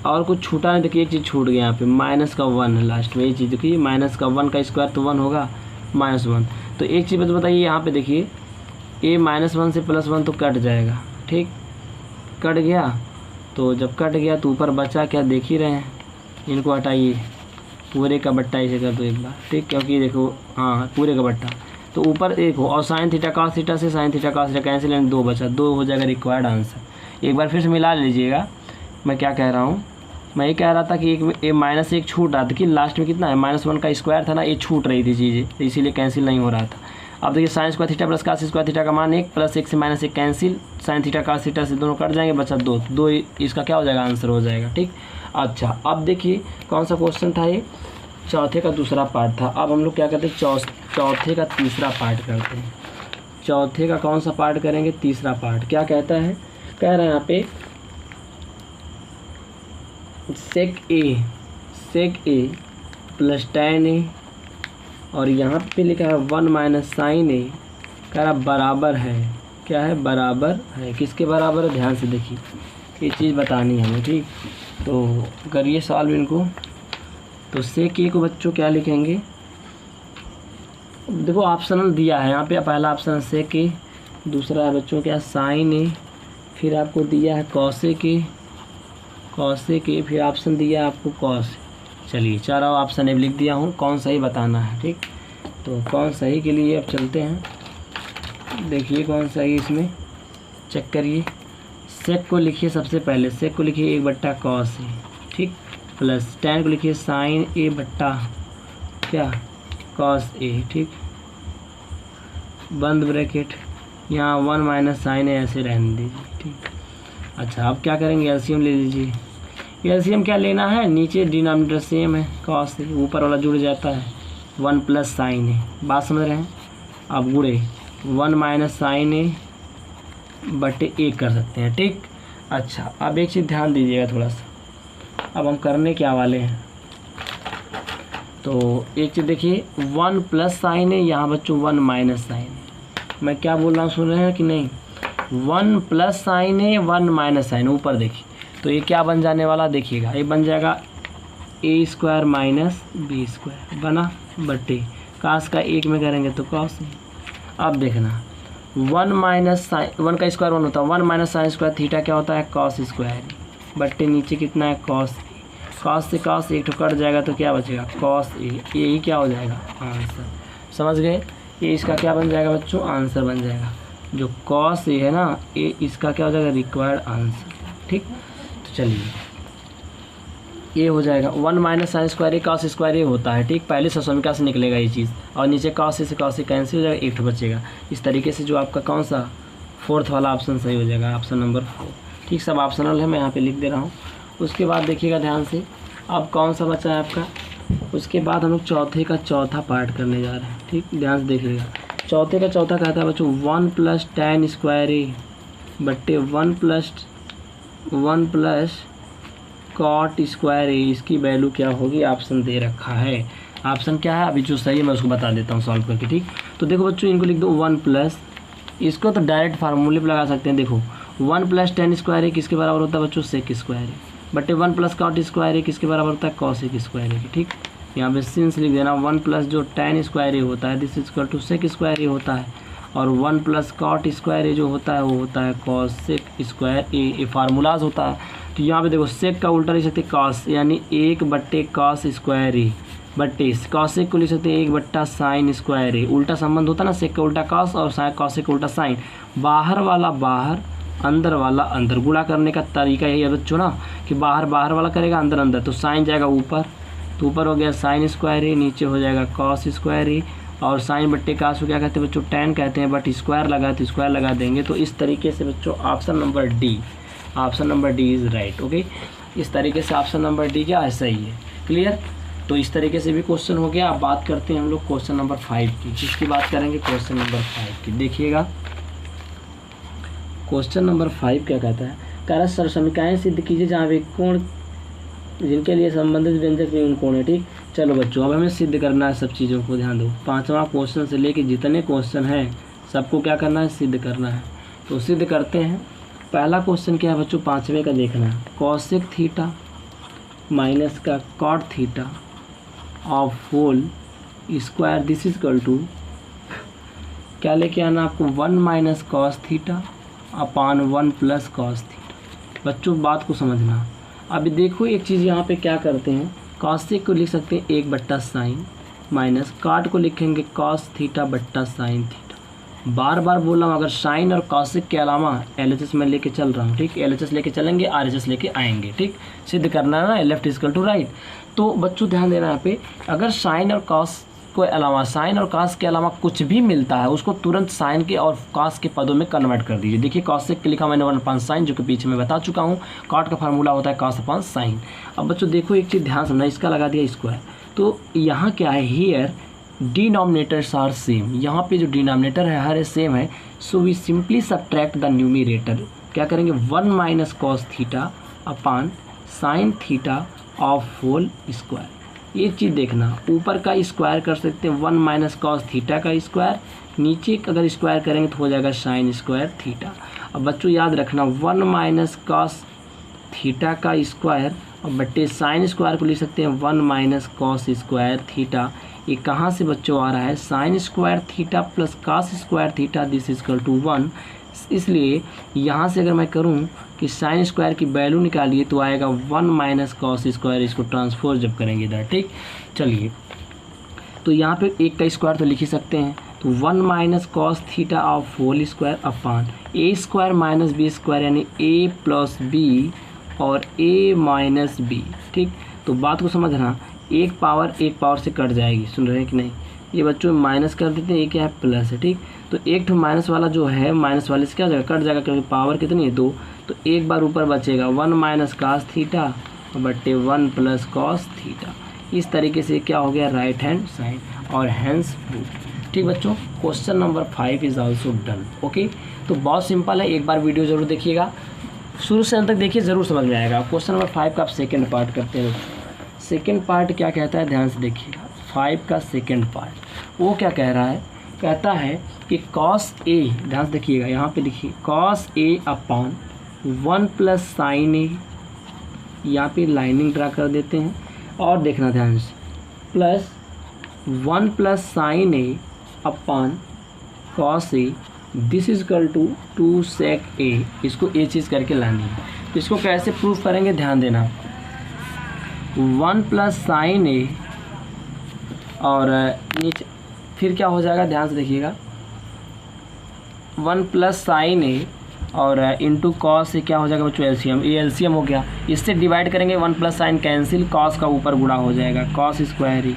और कुछ छूटा नहीं, देखिए एक चीज़ छूट गया यहाँ पे, माइनस का 1 है लास्ट में, ये चीज़ देखिए माइनस का 1 का स्क्वायर तो 1 होगा -1। तो एक चीज़ बताइए यहाँ पे देखिए, ए -1 से +1 तो कट जाएगा, ठीक, कट गया। तो जब कट गया तो ऊपर बचा क्या, देख ही रहे हैं, इनको हटाइए, पूरे का बट्टा इसे कर दो एक बार, ठीक, क्योंकि देखो हाँ पूरे का बट्टा, तो ऊपर देखो, और साइन थीटा कास थीटा से sine theta cos theta cancel, यानी 2 बचा, 2 हो जाएगा रिक्वायर्ड आंसर। एक बार फिर से मिला लीजिएगा मैं क्या कह रहा हूँ, मैं ये कह रहा था कि एक -1 छूट रहा था कि लास्ट में कितना है, -1 का स्क्वायर था ना, ये छूट रही थी चीज़ें, इसीलिए कैंसिल नहीं हो रहा था। अब देखिए sine square theta plus cos square theta का मान 1 प्लस 1 से -1 cancel, sine theta cos theta से दोनों कट जाएंगे, बचा 2 इसका क्या हो जाएगा आंसर हो जाएगा, ठीक। अच्छा अब देखिए कौन सा क्वेश्चन था ये, चौथे का दूसरा पार्ट था। अब हम लोग क्या करते हैं, चौथे का तीसरा पार्ट करते हैं। चौथे का कौन सा पार्ट करेंगे, तीसरा पार्ट। क्या कहता है, कह रहे हैं यहाँ पे सेक ए प्लस tan ए, और यहाँ पे लिखा है 1 माइनस साइन ए, कह रहा बराबर है, क्या है, बराबर है, किसके बराबर है, ध्यान से देखिए, ये चीज़ बतानी है हमें, ठीक। तो करिए सॉल्व इनको। तो सेक ए को बच्चों क्या लिखेंगे, देखो ऑप्शनल दिया है यहाँ पे, पहला ऑप्शन सेक ए, दूसरा है बच्चों क्या साइन ए, फिर आपको दिया है कॉसेक ए, फिर ऑप्शन दिया है आपको कॉस। चलिए चारों ऑप्शन अब लिख दिया हूँ, कौन सही बताना है, ठीक। तो कौन सही के लिए अब चलते हैं, देखिए कौन सही इसमें चेक करिए। सेक को लिखिए सबसे पहले, सेक को लिखिए 1 बट्टा कॉस ए, ठीक, प्लस tan को लिखिए साइन ए बट्टा क्या कॉस ए, ठीक, बंद ब्रैकेट, यहाँ 1 माइनस साइन है, ऐसे रहने दीजिए। ठीक, अच्छा अब क्या करेंगे, एलसीएम ले लीजिए। एलसीएम क्या लेना है, नीचे डिनोमिनेटर सेम है कॉस से, ऊपर वाला जुड़ जाता है, 1 प्लस साइन है, बात समझ रहे हैं। अब गुड़े 1 माइनस साइन है बटे 1 कर सकते हैं। ठीक, अच्छा अब एक चीज़ ध्यान दीजिएगा थोड़ा सा, अब हम करने क्या वाले हैं, तो एक चीज़ देखिए 1 प्लस साइन है, यहाँ बच्चों 1 माइनस साइन है। मैं क्या बोल रहा हूँ, सुन रहे हैं कि नहीं, 1 प्लस साइन है 1 माइनस साइन, ऊपर देखिए तो ये क्या बन जाने वाला, देखिएगा ये बन जाएगा ए स्क्वायर माइनस बी स्क्वायर बना बटे कास का 1 में करेंगे तो कॉस। अब देखना 1 माइनस साइन, 1 का स्क्वायर 1 होता है, 1 माइनस साइन स्क्वायर थीटा क्या होता है, कॉस स्क्वायर बट्टे नीचे कितना है कॉस। कॉस से कॉस एक तो कट जाएगा तो क्या बचेगा, कॉस ए, यही क्या हो जाएगा आंसर। समझ गए, ये इसका क्या बन जाएगा बच्चों, आंसर बन जाएगा। जो कॉस ए है ना, ये इसका क्या हो जाएगा, रिक्वायर्ड आंसर। ठीक, तो चलिए ये हो जाएगा 1 minus sign square A cos square A होता है। ठीक, पहले समीकरण से निकलेगा ये चीज़, और नीचे कॉस ए से कॉस ए कैंसिल हो जाएगा, एक बचेगा। इस तरीके से जो आपका कौन सा 4th वाला ऑप्शन सही हो जाएगा, ऑप्शन नंबर 4। ठीक, सब ऑप्शनल है, मैं यहाँ पे लिख दे रहा हूँ। उसके बाद देखिएगा ध्यान से, अब कौन सा बचा है आपका, उसके बाद हम लोग चौथे का चौथा पार्ट करने जा रहे हैं। ठीक, ध्यान से देखिएगा, चौथे का चौथा कहता है बच्चों 1 प्लस tan स्क्वायर ए बट्टे 1 प्लस कॉट स्क्वायर ए, इसकी वैल्यू क्या होगी, ऑप्शन दे रखा है। ऑप्शन क्या है, अभी जो सही है मैं उसको बता देता हूँ सॉल्व करके। ठीक, तो देखो बच्चों इनको लिख दो 1 प्लस, इसको तो डायरेक्ट फार्मूले पर लगा सकते हैं। देखो 1 प्लस tan स्क्वायर ए किसके बराबर होता है बच्चों, सेक स्क्वायर ए बटे 1 प्लस कॉट स्क्वायर ए किसके बराबर होता है, कॉसेक स्क्वायर ए। ठीक, यहाँ पे सिंस लिख देना, 1 प्लस जो tan स्क्वायर ए होता है this equal to sec square A होता है, और 1 प्लस कॉट स्क्वायर ए जो होता है वो होता है कॉसेक स्क्वायर ए। ये फार्मूलाज होता है। तो यहाँ पे देखो सेक का उल्टा लिख सकते हैं कॉस, यानी 1 बट्टे कॉस स्क्वायर ए बट्टे कॉसेक को लिख सकते हैं 1 बट्टा साइन स्क्वायर ए। उल्टा संबंध होता है ना, सेक का उल्टा कॉस और कॉसेक का उल्टा साइन, बाहर वाला बाहर अंदर वाला अंदर। गुणा करने का तरीका यही है बच्चों ना, कि बाहर बाहर वाला करेगा अंदर अंदर, तो साइन जाएगा ऊपर, तो ऊपर हो गया साइन स्क्वायर ए, नीचे हो जाएगा कॉस स्क्वायर ए, और साइन बट्टे कास को क्या कहते हैं बच्चों, tan कहते हैं, बट स्क्वायर लगा तो स्क्वायर लगा देंगे। तो इस तरीके से बच्चों option number D, option number D is right. Okay, इस तरीके से ऑप्शन नंबर डी क्या है, सही है। क्लियर, तो इस तरीके से भी क्वेश्चन हो गया। अब बात करते हैं हम लोग क्वेश्चन नंबर 5 की। किसकी बात करेंगे, क्वेश्चन नंबर 5 की। देखिएगा क्वेश्चन नंबर 5 क्या कहता है, कह रहा सर समीकरण सिद्ध कीजिए जहाँ भी कोण जिनके लिए संबंधित व्यंजक भी उन कोण है। ठीक, चलो बच्चों अब हमें सिद्ध करना है सब चीज़ों को, ध्यान दो। 5वां क्वेश्चन से लेके जितने क्वेश्चन हैं सबको क्या करना है, सिद्ध करना है। तो सिद्ध करते हैं। पहला क्वेश्चन क्या है बच्चों, 5वें का देखना है, कॉसेक थीटा माइनस का cot theta of whole square this is equal to, क्या लेके आना आपको, 1 minus cos theta upon 1 plus cos theta. बच्चों बात को समझना। अभी देखो एक चीज़ यहाँ पे क्या करते हैं, कॉसेक को लिख सकते हैं 1 बट्टा साइन, माइनस काट को लिखेंगे कॉस थीटा बट्टा साइन थीटा। बार बार बोल रहा हूँ, अगर साइन और कॉसेक के अलावा LHS में लेके चल रहा हूँ। ठीक, LHS लेके चलेंगे, RHS लेके आएंगे। ठीक, सिद्ध करना है ना, लेफ्ट इक्वल टू राइट। तो बच्चों ध्यान देना यहाँ पे, अगर साइन और कॉस के अलावा, साइन और कॉस के अलावा कुछ भी मिलता है उसको तुरंत साइन के और कॉस के पदों में कन्वर्ट कर दीजिए। देखिए कॉसेक के लिखा मैंने 1 अपॉन साइन, जो कि पीछे मैं बता चुका हूँ। कॉट का फार्मूला होता है कॉस अपॉन साइन। अब बच्चों देखो एक चीज़ ध्यान समझना, इसका लगा दिया स्क्वायर, तो यहाँ क्या है, हियर डिनोमिनेटर्स आर सेम। यहाँ पे जो डिनोमिनेटर है हर सेम है, so we simply subtract the numerator. क्या करेंगे, 1 minus cos theta upon sine theta of whole square. ये चीज़ देखना, ऊपर का स्क्वायर कर सकते हैं 1 माइनस कॉस थीटा का स्क्वायर, नीचे अगर स्क्वायर करेंगे तो हो जाएगा साइन स्क्वायर थीटा। अब बच्चों याद रखना 1 माइनस कॉस थीटा का स्क्वायर और बट्टे साइन स्क्वायर को लिख सकते हैं 1 माइनस कॉस स्क्वायर थीटा। ये कहाँ से बच्चों आ रहा है, sine square theta plus cos square theta this is equal to 1। इसलिए यहाँ से अगर मैं करूँ कि साइन स्क्वायर की वैल्यू निकालिए तो आएगा 1 माइनस कॉस स्क्वायर, इसको ट्रांसफर जब करेंगे इधर। ठीक, चलिए तो यहाँ पे एक का स्क्वायर तो लिख ही सकते हैं, तो 1 minus cos theta of whole square upon A square minus B square, यानी ए प्लस बी और ए माइनस बी। ठीक, तो बात को समझना, एक पावर से कट जाएगी, सुन रहे हैं कि नहीं, ये बच्चों माइनस कर देते हैं, ये क्या है प्लस है। ठीक, तो एक ठो माइनस वाला जो है माइनस वाले से क्या हो जाएगा, कट जाएगा, क्योंकि पावर कितनी है 2, तो एक बार ऊपर बचेगा 1 माइनस कास थीटा बट्टे 1 प्लस कॉस थीटा। इस तरीके से क्या हो गया राइट हैंड साइड और हैंस प्रूफ। ठीक बच्चों, question number 5 is also done. Okay, तो बहुत सिंपल है, एक बार वीडियो ज़रूर देखिएगा, शुरू से अंत तक देखिए, ज़रूर समझ में आएगा। क्वेश्चन नंबर 5 का आप सेकेंड पार्ट करते हैं। सेकेंड पार्ट क्या कहता है, ध्यान से देखिएगा। 5 का सेकेंड पार्ट वो क्या कह रहा है, कहता है कि कॉस ए, ध्यान से देखिएगा, यहाँ पे लिखिए cos A upon 1 plus sine ए, यहाँ पे लाइनिंग ड्रा कर देते हैं और देखना ध्यान से, plus 1 plus sine A upon cos A, this is equal to 2 sec A. इसको ए चीज़ करके लानी है, तो इसको कैसे प्रूफ करेंगे ध्यान देना। 1 प्लस साइन ए और नीचे फिर क्या हो जाएगा, ध्यान से देखिएगा, 1 प्लस साइन ए और इंटू कॉस से क्या हो जाएगा बच्चों एलसीएम, ये एलसीएम हो गया। इससे डिवाइड करेंगे, 1 प्लस साइन कैंसिल, कॉस का ऊपर गुणा हो जाएगा, कॉस स्क्वायर ही,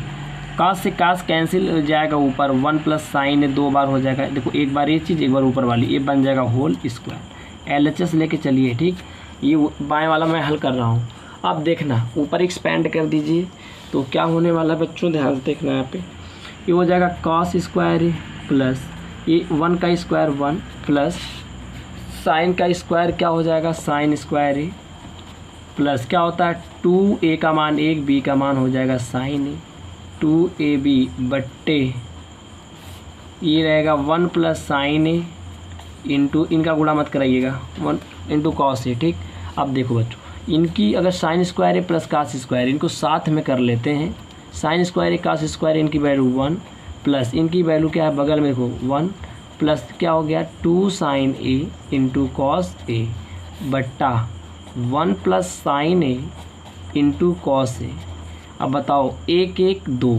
कॉस से कॉस कैंसिल हो जाएगा ऊपर, 1 प्लस साइन 2 बार हो जाएगा। देखो एक बार ये चीज़, एक बार ऊपर वाली, ये बन जाएगा होल स्क्वायर। एलएचएस लेके चलिए। ठीक, ये बाएं वाला मैं हल कर रहा हूँ, आप देखना ऊपर एक्सपेंड कर दीजिए, तो क्या होने वाला है बच्चों, ध्यान से देखना। यहाँ पे ये हो जाएगा कॉस स्क्वायर प्लस ये 1 का स्क्वायर 1 प्लस साइन का स्क्वायर क्या हो जाएगा साइन स्क्वायर ए, प्लस क्या होता है 2a का मान 1, b का मान हो जाएगा साइन ए, 2ab बट्टे ये रहेगा 1 प्लस साइन ए इंटू, इनका गुणा मत कराइएगा, 1 इंटू कॉस ए। ठीक, अब देखो बच्चों, इनकी अगर साइन स्क्वायर है प्लस कास स्क्वायर, इनको साथ में कर लेते हैं। साइन स्क्वायर है कास स्क्वायर, इनकी वैल्यू 1 प्लस इनकी वैल्यू क्या है बगल में देखो 1 प्लस क्या हो गया 2 साइन ए इंटू कॉस ए बट्टा 1 plus sine A into cos ए। अब बताओ 1 1 2,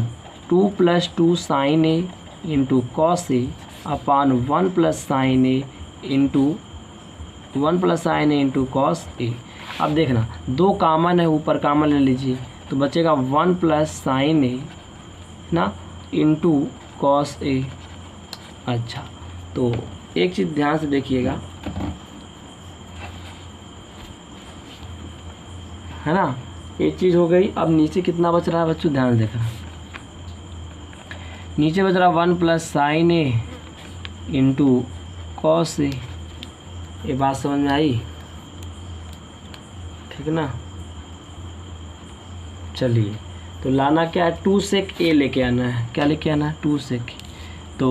2 plus 2 sine A into cos A upon 1 plus sine A into 1 plus sine A into cos ए। अब देखना 2 कामन है, ऊपर कामन ले लीजिए, तो बचेगा 1 प्लस साइन ए ना इंटू कॉस ए। अच्छा, तो एक चीज़ ध्यान से देखिएगा, है ना, एक चीज़ हो गई। अब नीचे कितना बच रहा है बच्चों, ध्यान से देखना, नीचे बच रहा 1 plus sine A into cos ए। ये बात समझ में आई, ठीक ना। चलिए, तो लाना क्या है 2 सेक ए लेके आना है, क्या लेके आना है 2 सेक। तो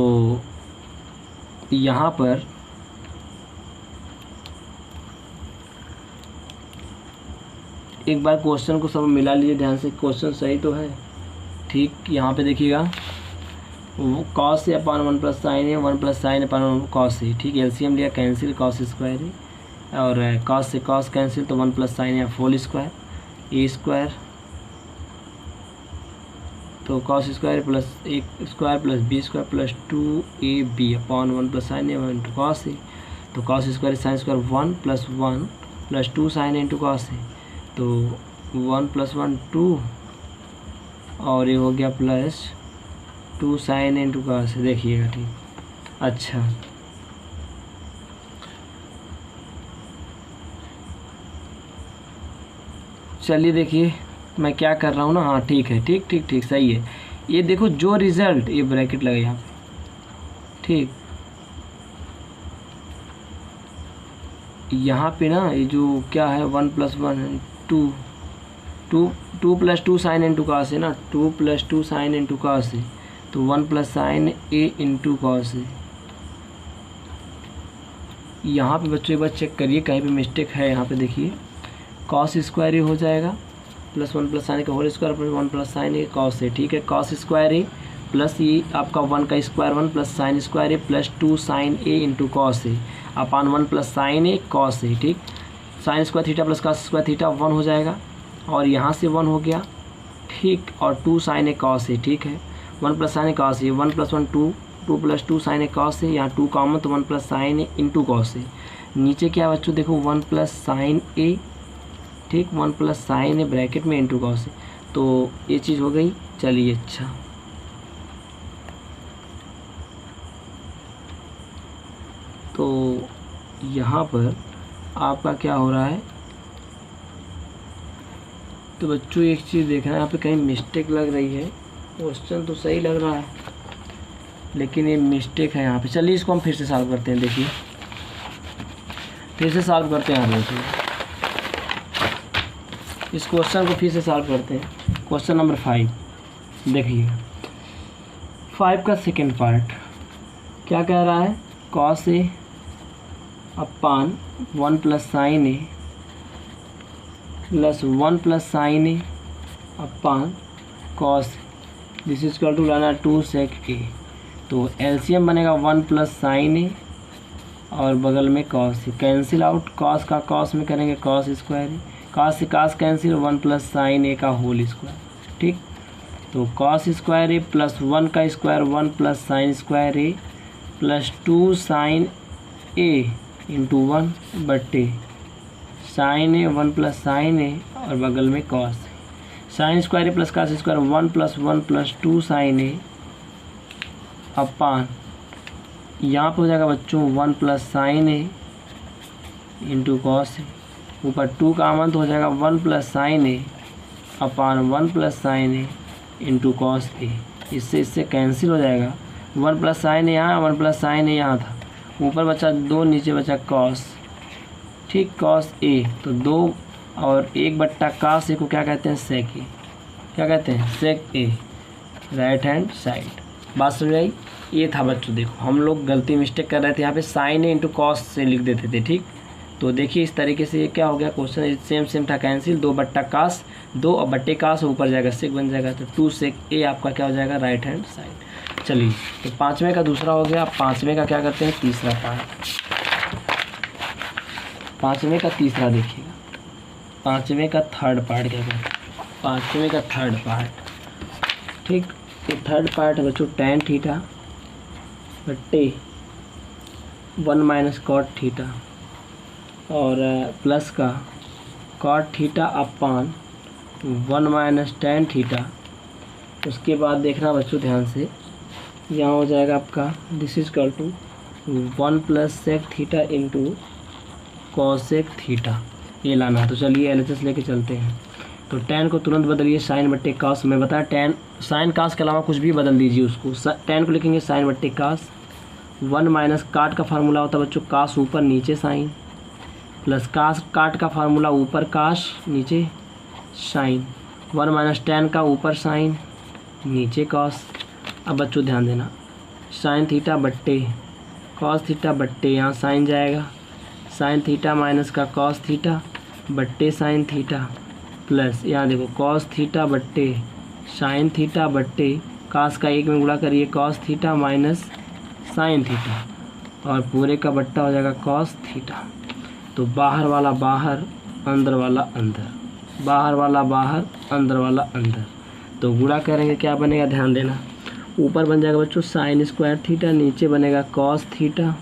यहाँ पर एक बार क्वेश्चन को सब मिला लीजिए ध्यान से, क्वेश्चन सही तो है। ठीक, यहाँ पे देखिएगा कॉस से अपान 1 प्लस साइन है, 1 प्लस साइन अपान कॉस है। ठीक, एलसीएम लिया कैंसिल, कॉस स्क्वायर है और कॉस से कॉस कैंसिल, तो 1 प्लस साइन है होल स्क्वायर ए स्क्वायर, तो cos square plus A square plus B square plus 2ab upon 1 plus sine A into cos A. तो cos square sine square 1 plus 1 plus 2 sine A into cos A, तो 1 प्लस 1 2 और ये हो गया plus 2 sine A into cos A. देखिएगा ठीक, अच्छा चलिए देखिए मैं क्या कर रहा हूँ ना। हाँ ठीक है, ठीक ठीक ठीक सही है। ये देखो जो रिज़ल्ट, ये ब्रैकेट लगा यहाँ पे, ठीक, यहाँ पे ना ये जो क्या है 1 plus 1 2 plus 2 sine into cos है ना, 2 प्लस 2 साइन इंटू कॉस है, तो 1 plus sine A into cos है। यहाँ पे बच्चों एक बार चेक करिए कहीं पे मिस्टेक है। यहाँ पे देखिए कॉस स्क्वायर ही हो जाएगा प्लस 1 प्लस साइन का whole square plus 1 plus sine A cos है। ठीक है, कॉस स्क्वायर ए प्लस ये आपका 1 का square 1 plus sine square A plus 2 sine A into cos है अपान 1 प्लस साइन ए कॉस है। ठीक, sign square theta plus cos square theta 1 हो जाएगा और यहाँ से 1 हो गया। ठीक, और 2 साइन ए कॉस है। ठीक है, 1 प्लस साइन ए कॉस है, 1 plus 1 2, 2 plus 2 sine A cos है, यहाँ 2 कॉमन तो 1 plus sine A into cos है। नीचे क्या बच्चों देखो 1 प्लस साइन ए, ठीक, 1 प्लस साइन ए ब्रैकेट में इंटू कॉस है, तो ये चीज़ हो गई। चलिए अच्छा यहाँ पर आपका क्या हो रहा है, तो बच्चों एक चीज़ देखना, यहाँ पे कहीं मिस्टेक लग रही है। क्वेश्चन तो सही लग रहा है लेकिन ये मिस्टेक है यहाँ पे। चलिए इसको हम फिर से सॉल्व करते हैं। देखिए फिर से सॉल्व करते हैं। हम इस क्वेश्चन को फिर से सॉल्व करते हैं। क्वेश्चन नंबर 5 देखिए, 5 का सेकेंड पार्ट क्या कह रहा है, cos A upon 1 plus sine A plus 1 plus sine A upon cos, this is equal to लाना 2 सेक ए। तो एलसीएम बनेगा 1 प्लस साइन ए और बगल में कॉस, कैंसिल आउट, कॉस का कॉस में करेंगे कॉस स्क्वायर ए, कॉस से कॉस कैंसिल, 1 प्लस साइन ए का होल स्क्वायर। ठीक, तो कॉस स्क्वायर ए प्लस 1 का square 1 plus sine square A plus 2 sine A into 1 बट्टे sine A 1 plus sine A और बगल में cos, sine square A plus cos square 1 plus 2 sine A upon, यहाँ पर हो जाएगा बच्चों 1 plus sine A into cos A, ऊपर 2 का आमंत हो जाएगा 1 plus sine A upon 1 plus sine A into cos A. इससे कैंसिल हो जाएगा, 1 प्लस साइन ए यहाँ, 1 प्लस साइन ए यहाँ था, ऊपर बचा 2 नीचे बचा कॉस। ठीक, कॉस ए, तो 2 और 1 बट्टा कॉस ए को क्या कहते हैं, सेक ए। क्या कहते हैं, सेक ए, राइट हैंड साइड। बात समझ आई। ये था बच्चों, देखो हम लोग गलती मिस्टेक कर रहे थे, यहाँ पे साइन ए इंटू कॉस से लिख देते थे। ठीक, तो देखिए इस तरीके से ये क्या हो गया, क्वेश्चन सेम था, कैंसिल, 2 बट्टा कास, 2 और बट्टे कास ऊपर जाएगा सेक बन जाएगा, तो 2 सेक ए आपका क्या हो जाएगा, राइट हैंड साइड। चलिए, तो 5वें का दूसरा हो गया। 5वें का क्या करते हैं, तीसरा पार्ट। 5वें का तीसरा देखिएगा, 5वें का थर्ड पार्ट क्या करते हैं, 5वें का थर्ड पार्ट। ठीक, तो थर्ड पार्ट है बच्चों tan थीटा बट्टे 1 माइनस कॉट थीटा और प्लस का cot theta upon 1 minus tan theta. उसके बाद देखना बच्चों ध्यान से, यहाँ हो जाएगा आपका this is equal to 1 plus sec theta into cosec theta, ये लाना। तो चलिए एलएचएस लेके चलते हैं। तो tan को तुरंत बदलिए साइन बट्टे कास, मैं बताया tan साइन कास के अलावा कुछ भी बदल दीजिए उसको। tan को लिखेंगे साइन बट्टे कास, 1 माइनस काट का फार्मूला होता है बच्चों कास ऊपर नीचे साइन, प्लस कास काट का फार्मूला ऊपर काश नीचे साइन, 1 माइनस tan का ऊपर साइन नीचे कॉस। अब बच्चों ध्यान देना, साइन थीटा बट्टे कॉस थीटा बट्टे यहाँ साइन जाएगा, साइन थीटा माइनस का कॉस थीटा बट्टे साइन थीटा, प्लस यहाँ देखो कॉस थीटा बट्टे साइन थीटा बट्टे कास का 1 में गुणा करिए cos theta minus sine theta और पूरे का बट्टा हो जाएगा कॉस थीटा। तो बाहर वाला बाहर, अंदर वाला अंदर, बाहर वाला बाहर, अंदर वाला अंदर, तो गुणा करेंगे क्या बनेगा, ध्यान देना, ऊपर बन जाएगा बच्चों साइन स्क्वायर थीटा, नीचे बनेगा कॉस थीटा,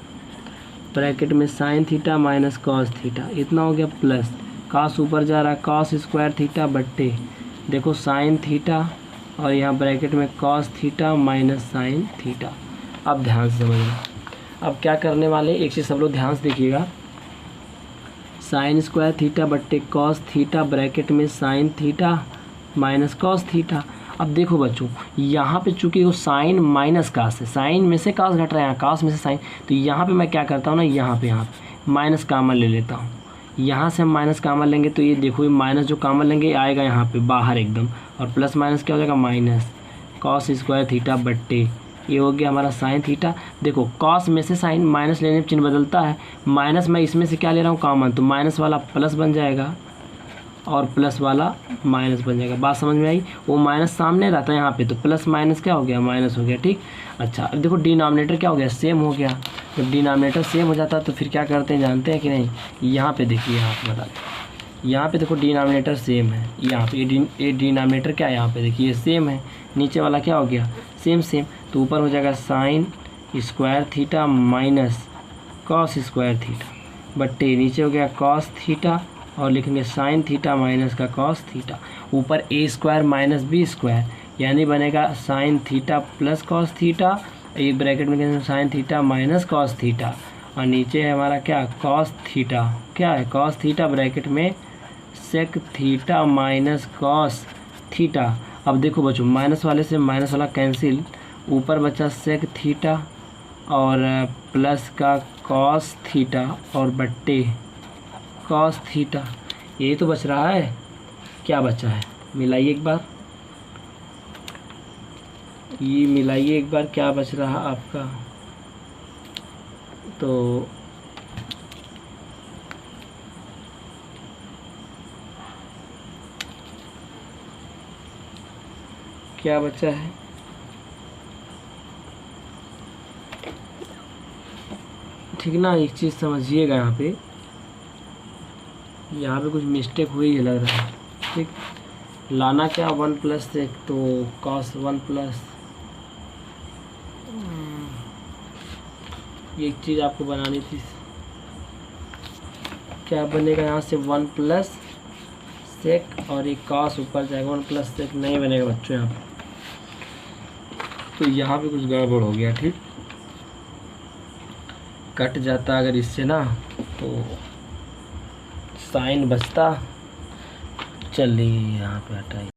ब्रैकेट में sine theta minus cos theta, इतना हो गया, प्लस कास ऊपर जा रहा है कॉस स्क्वायर थीटा बट्टे देखो साइन थीटा और यहाँ ब्रैकेट में cos theta minus sine theta. अब ध्यान से समझना, अब क्या करने वाले, एक चीज़ सब लोग ध्यान से देखिएगा, साइन स्क्वायर थीटा बट्टे कॉस थीटा ब्रैकेट में sine theta minus cos theta. अब देखो बच्चों, यहाँ पे चूँकि वो साइन माइनस कास है, साइन में से कास घट रहा है, यहाँ कास में से साइन, तो यहाँ पे मैं क्या करता हूँ ना, यहाँ पे माइनस कामन ले लेता हूँ, यहाँ से हम माइनस कामन लेंगे तो ये देखो ये माइनस जो कामन लेंगे आएगा यहाँ पे बाहर एकदम, और प्लस माइनस क्या हो जाएगा, माइनस कॉस स्क्वायर थीटा बट्टे ये हो गया हमारा साइन थीटा। देखो कॉस में से साइन माइनस लेने में चिन्ह बदलता है, माइनस मैं इसमें से क्या ले रहा हूँ कामन, तो माइनस वाला प्लस बन जाएगा और प्लस वाला माइनस बन जाएगा। बात समझ में आई, वो माइनस सामने रहता है यहाँ पे, तो प्लस माइनस क्या हो गया, माइनस हो गया। ठीक, अच्छा अब देखो डिनोमिनेटर क्या हो गया, सेम हो गया। जब डिनोमिनेटर सेम हो जाता है तो फिर क्या करते हैं जानते हैं कि नहीं, यहाँ पे देखिए, यहाँ पे बताते हैं, यहाँ पे देखो डिनोमिनेटर सेम है, यहाँ पे ये डिनोमिनेटर क्या है, यहाँ पे देखिए सेम है, नीचे वाला क्या हो गया, सेम, तो ऊपर हो जाएगा sine square theta minus cos square theta बट्टे नीचे हो गया कॉस थीटा और लिखेंगे साइन थीटा माइनस का कॉस थीटा, ऊपर ए स्क्वायर माइनस बी स्क्वायर यानी बनेगा sign theta plus cos theta, एक ब्रैकेट में sine theta minus cos theta और नीचे है हमारा क्या, कॉस थीटा। क्या है, कॉस थीटा ब्रैकेट में sec theta minus cos theta. अब देखो बच्चों, माइनस वाले से माइनस वाला कैंसिल, ऊपर बचा सेक थीटा और प्लस का कॉस थीटा और बट्टे कॉस थीटा। यही तो बच रहा है। क्या बचा है, मिलाइए एक बार, ये मिलाइए एक बार, क्या बच रहा आपका। तो क्या बचा है, ठीक ना। एक चीज़ समझिएगा, यहाँ पे कुछ मिस्टेक हुई है लग रहा है। ठीक, लाना क्या 1+1, तो कॉस 1+, ये एक चीज़ आपको बनानी थी। क्या बनेगा यहाँ से 1+sec और एक कॉस ऊपर जाएगा, 1+sec नहीं बनेगा बच्चों यहाँ पे। तो यहाँ पे कुछ गड़बड़ हो गया। ठीक, कट जाता अगर इससे ना तो साइन बचता। चलिए यहाँ पे हटाइए।